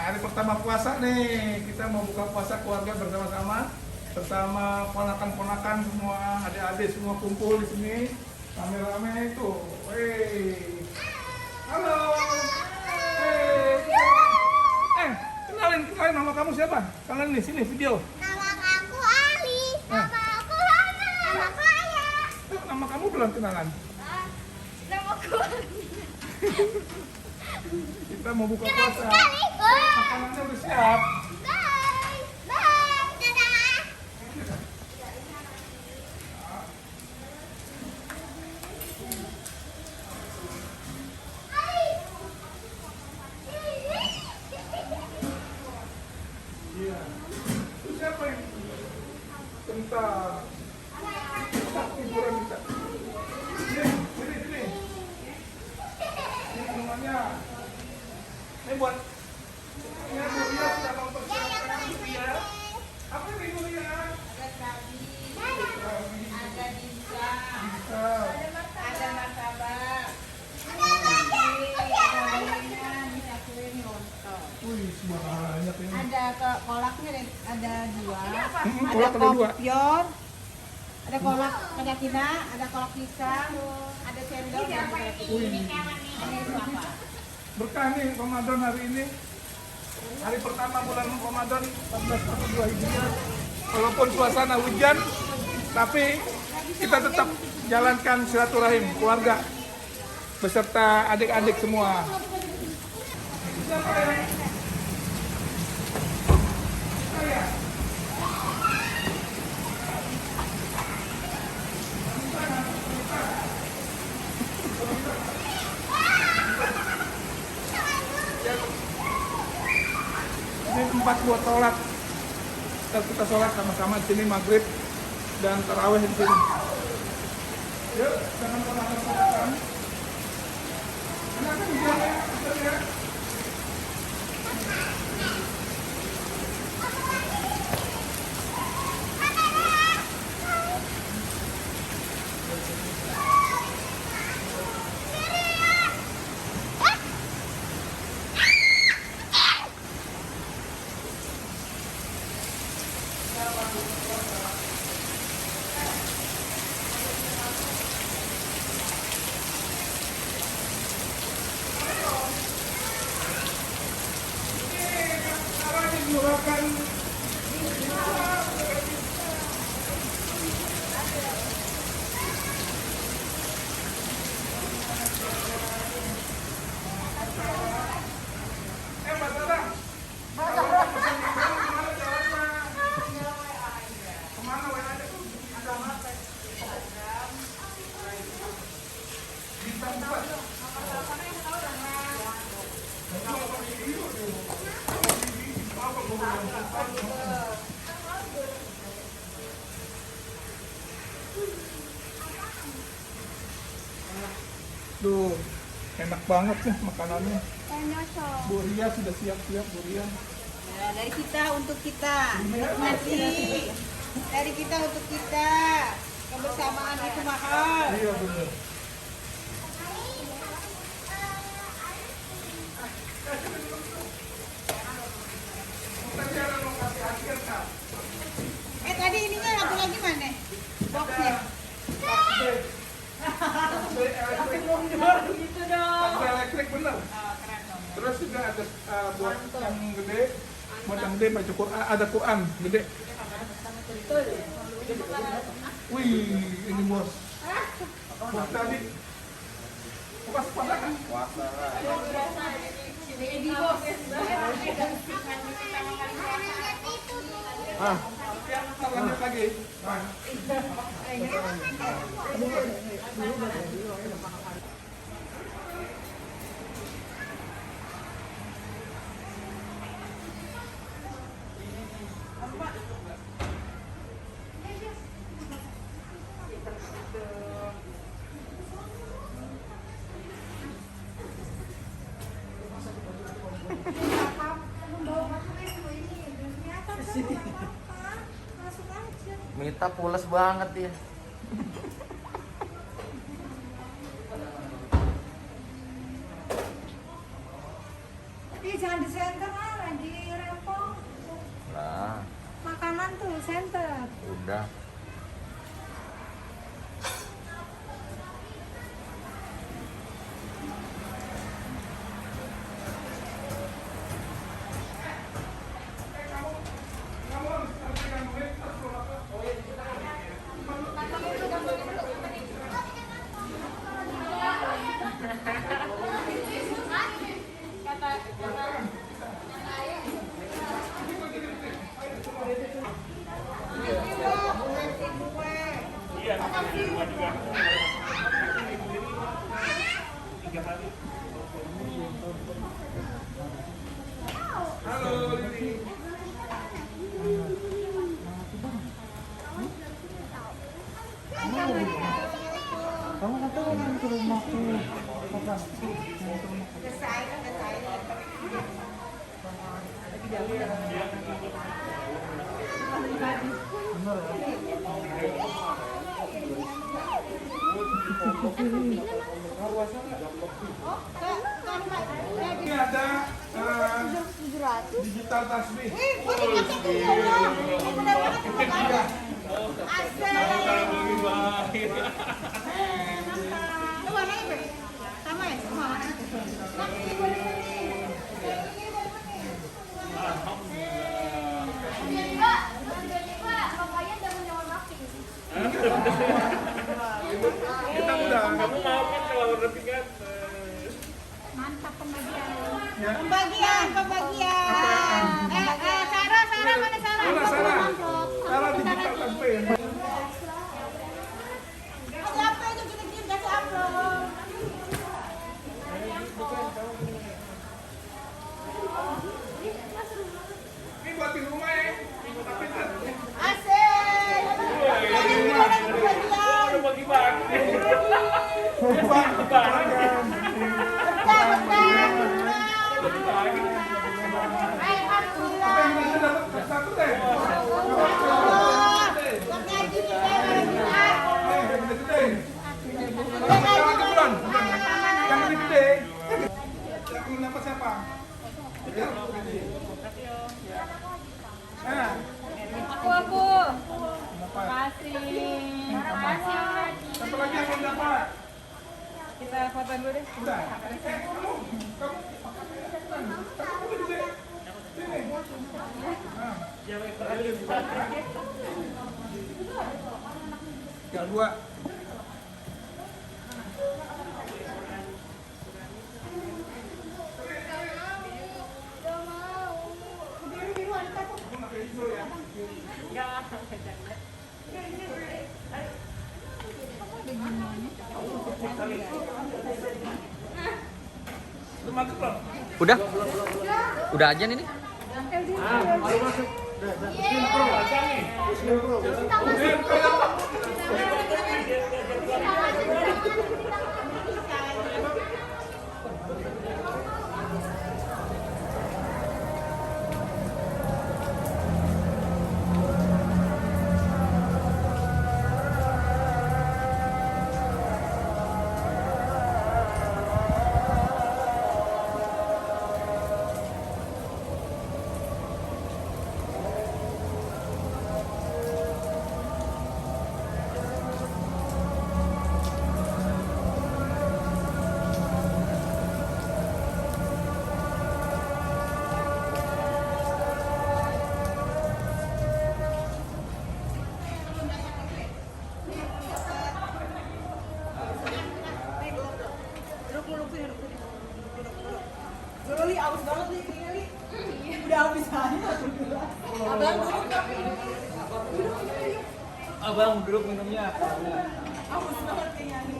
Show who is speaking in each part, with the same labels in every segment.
Speaker 1: hari pertama puasa nih, kita mau buka puasa keluarga bersama-sama, bersama ponakan-ponakan semua, adik-adik semua kumpul di sini, rame-rame itu. Hey, halo. Hey. Kenalin nama kamu siapa? Kenalin nih, sini video.
Speaker 2: Nama aku Ali. Nama aku Hana. Nama aku Aya.
Speaker 1: Nama kamu belum kenalan.
Speaker 2: Nama aku Ali.
Speaker 1: Kita mau buka puasa.
Speaker 2: Sekali.
Speaker 1: Makanannya udah siap.
Speaker 2: Bye. Bye. Dadah.
Speaker 1: Iya. Itu siapa yang tentang hiburan kita? Sini. Ini semuanya. Ini buat ya Buria sudah mempersiapkan ya. Apa ini Buria?
Speaker 3: Ada tabi,
Speaker 1: Bisa.
Speaker 3: ada dimsum,
Speaker 1: Bisa.
Speaker 3: ada martabak, ada gorengan, bisa kue lontong.
Speaker 1: Wih, banyak ini.
Speaker 3: Ada kolaknya ada dua,
Speaker 1: Kolak ada dua.
Speaker 3: kopior, ada kolak keyakinan, ada kolak pisang, ada cendol dan kolak
Speaker 1: Wih,
Speaker 3: ini itu apa?
Speaker 1: berkah nih Ramadan hari ini. Hari pertama bulan Ramadan 1442 Hijriah. Walaupun suasana hujan, tapi kita tetap jalankan silaturahim keluarga beserta adik-adik semua. Siapa yang? Saya. Ini tempat buat sholat. Kita sholat sama-sama di sini maghrib dan tarawih di sini. Yuk, jangan pernah sholatkan. Anak-anak hujan ya. Silakan. Mbak Tata. Kemana WA-nya? Bintang 4. Duh, enak banget nih makanannya. Bu Ria sudah siap-siap, Bu Ria.
Speaker 3: Nah, dari kita untuk kita, nanti dari kita untuk kita, kebersamaan itu mahal.
Speaker 1: Iya benar.
Speaker 3: Tadi ininya satu lagi mana? Boxnya. Gitu dong.
Speaker 1: Ada elektrik bener. Terus juga ada buat yang gede, baca Quran, ada Quran gede. Wih, ini bos. Bos tadi. Puas pada kan? Ah, kita lanjut lagi.
Speaker 4: Mita pules banget dia.
Speaker 3: Ih, jangan di center lah,
Speaker 4: Udah.
Speaker 1: Halo, Lili.
Speaker 5: Kamu kata orang ke rumahku.
Speaker 1: Ini ada digital tasbih. Kita udah. Kamu mau kan kalau lebih kan?
Speaker 2: Mantap pembagian.
Speaker 1: Ya.
Speaker 3: Pembagian. Sarah mana Sarah?
Speaker 1: Mana Sarah? Sarah digital tasbih.
Speaker 3: Siapa itu gini-gini kasih upload?
Speaker 1: Ini buat di rumah ya. Tapi kan
Speaker 3: Asik.
Speaker 1: satu deh. Yang gede. Yang dapat siapa? Nah,
Speaker 6: Aku.
Speaker 1: dapat.
Speaker 6: Kasih.
Speaker 1: Satu lagi yang belum dapat.
Speaker 6: Kita foto dulu deh.
Speaker 1: Udah. Kamu gede. Sini. Nah. Tinggal dua.
Speaker 4: Udah? Udah aja ini?
Speaker 3: Lili aus banget nih Lili. Udah habis banget. Abang duduk tapi.
Speaker 5: Abang duduk minumnya.
Speaker 3: Aus banget kayaknya.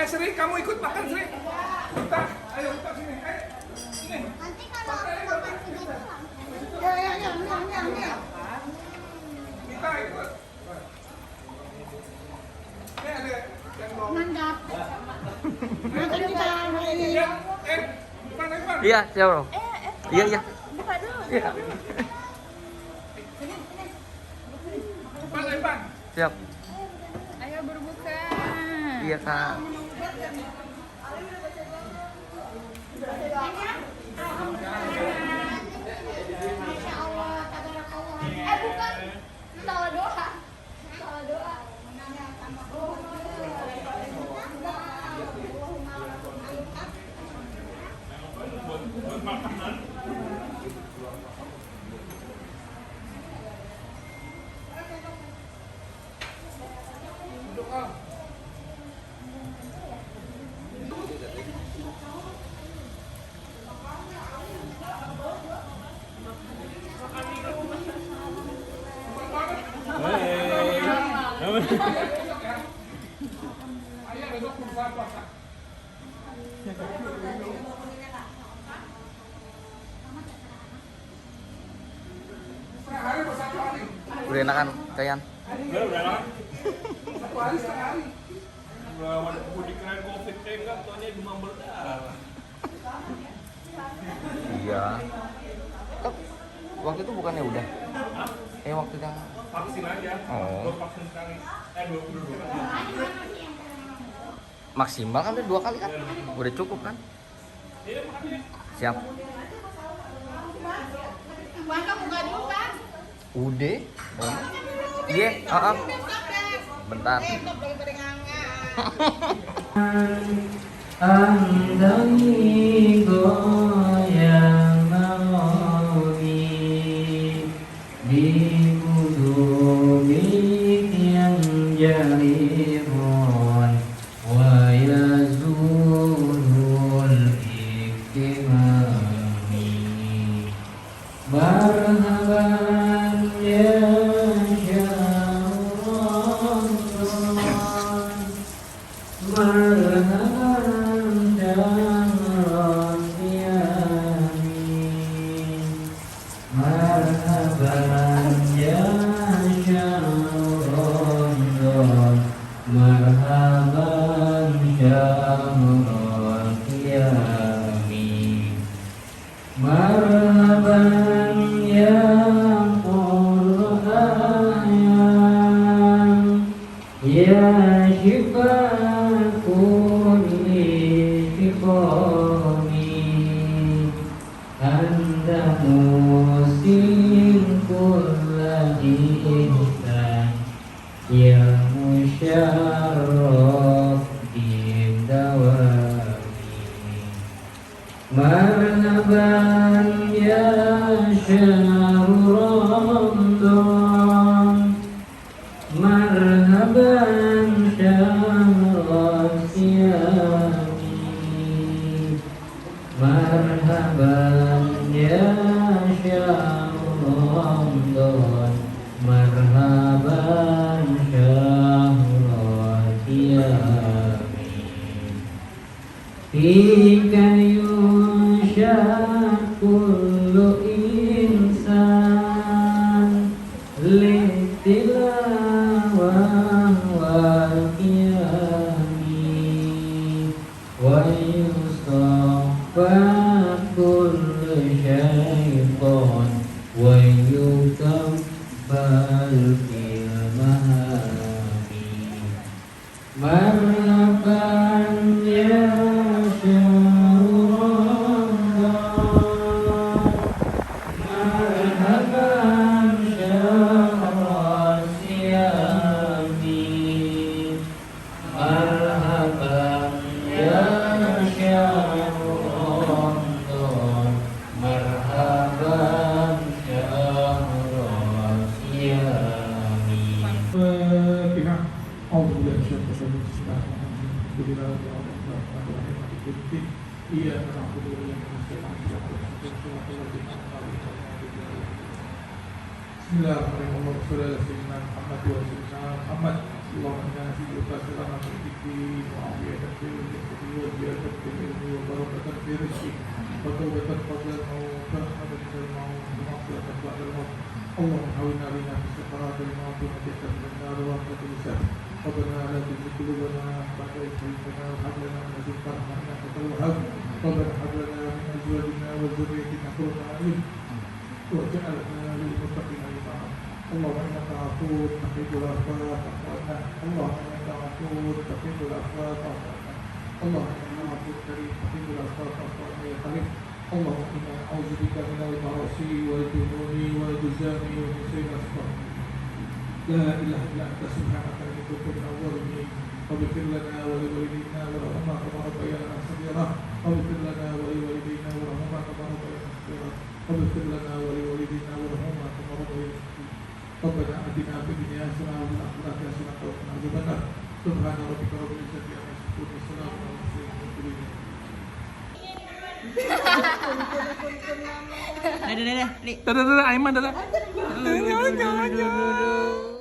Speaker 1: Sri, kamu ikut makan Sri. Kita, ayo kita sini. Ayo. Sini.
Speaker 2: Nanti kalau aku makan segitu langsung.
Speaker 1: Kita ikut. Ini ada yang mau.
Speaker 2: Mantap.
Speaker 1: Ya, Ivan, Ivan.
Speaker 4: Iya, siap bro. Iya, iya.
Speaker 6: Buka dulu.
Speaker 4: Iya.
Speaker 1: Ivan, Ivan.
Speaker 4: Siap.
Speaker 6: Ayo berbuka.
Speaker 4: Iya kak.
Speaker 2: Masya Allah, tabarakallah. Bukan. Salah doa. Salah doa.
Speaker 1: Ayo besok buka puasa. Setengah hari atau satu hari?
Speaker 4: Udah enakan Kayan?
Speaker 1: Satu hari setengah hari.
Speaker 4: Iya. Kok waktu itu bukannya udah? Waktu itu yang...
Speaker 1: Vaksin aja.
Speaker 4: Oh.
Speaker 1: Vaksin sekali. 22.
Speaker 4: Maksimal kan udah 2 kali kan? Udah cukup kan? Siap.
Speaker 3: Maka buka dulu kan.
Speaker 4: Udah. Iya, bentar.
Speaker 3: Laptop daripada ngangat.
Speaker 5: Andai goyang mawi di kudubik yang jalihun wa yazulul iktimami marhaban ya syarran marhaban syarran marhaban ya syarran marhaban syarran marhaban ya Qur'an ya shifa kulli shiqami anta musin kulla insan ya musyarraf bidawami marhaban ya syahr Ramadan marhaban syahr siyami marhaban ya syahr Ramadan marhaban syahr siyami fika yunsha kullu insan litilawah wal qiyami wa yusaffa kullu syaitan wa yukabbal fil mahami marhaban ya
Speaker 1: Bismillahirrahmanirrahim. اللهم انا نسألك سلامة الدين وعافية في الجسد وزيادة في العلم وبركة في رزقك وتوبة قبل الموت ورحمة عند الموت ومغفرة بعد الموت. اللهم هون علينا في سكرات الموت ونجاة من النار ورحمة الإنسان. ربنا لا تزغ قلوبنا بعد إذ هديتنا وهب لنا من لدنك رحمة إنك أنت الوهاب. ربنا هب لنا من أزواجنا وذريتنا قرة أعين واجعلنا للمتقين إماما. اللهم انك عفو تحب العفو فاعف عنا. اللهم انك عفو تحب العفو فاعف عنا. اللهم انك عفو كريم تحب العفو فاعف عنا يا كريم. اللهم انا نعوذ بك من المعاصي والجنون والجزام ومن سيء الاسقام. لا اله الا انت سبحانك اني كنت من الظالمين. واغفر لنا ولوالدينا وارحمنا كما ربيانا صغيرا. واغفر لنا ولوالدينا وارحمنا كما ربيانا صغيرا. واغفر لنا ولوالدينا وارحمنا كما ربيانا صغيرا. ربنا آتنا في الدنيا حسنة وفي الآخرة حسنة وقنا عذاب النار. سبحان ربك رب العزة عما يصفون والسلام على المرسلين.
Speaker 3: Dadah, dadah. Li.
Speaker 1: Dadah, Aiman, dadah.
Speaker 3: Duh, duh, duh, duh, duh.